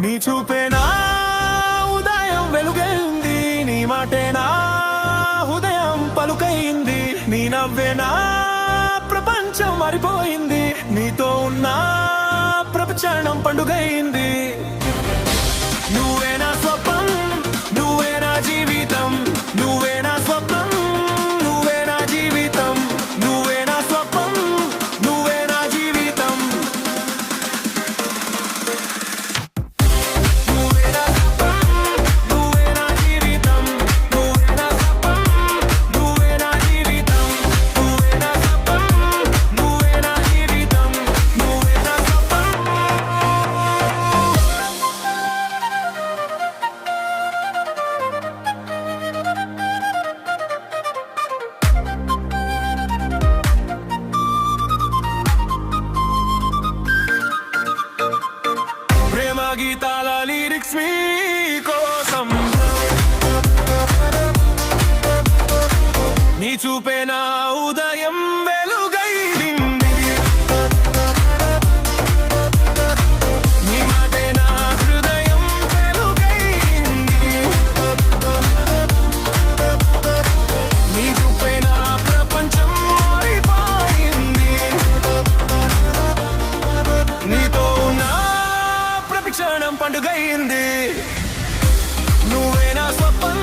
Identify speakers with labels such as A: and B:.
A: నీ చూపేనా ఉదయం వెలుగైంది, నీ మాటేనా ఉదయం పలుకైంది, నీ నవ్వేనా ప్రపంచం మారిపోయింది, నీతో ఉన్న ప్రపంచం పండుగైంది. నువ్వే నా స్వప్నం, నువ్వే నా జీవితం, నువ్వే నా స్వప్నం, నువ్వే నా జీవితం, నువ్వే నా స్వప్నం, నువ్వే నా జీవితం. నువ్వే నా స్వప్నం, నువ్వే నా జీవితం, నువ్వే నా స్వప్నం, నువ్వే నా జీవితం, నువ్వే నా స్వప్నం, నువ్వే నా జీవితం, నువ్వే నా స్వప్నం. ప్రేమ గీతాల లిరిక్స్ మీ కోసం, నీ చూపే నా ఉదయం వెలుగైంది, నీ మాటే నా హృదయం వెలుగైంది, నీ చూపే నా ప్రపంచం మారిపోయింది, నీతో నా ప్రతి క్షణం పండుగైంది. నువ్వే నా స్వప్నం,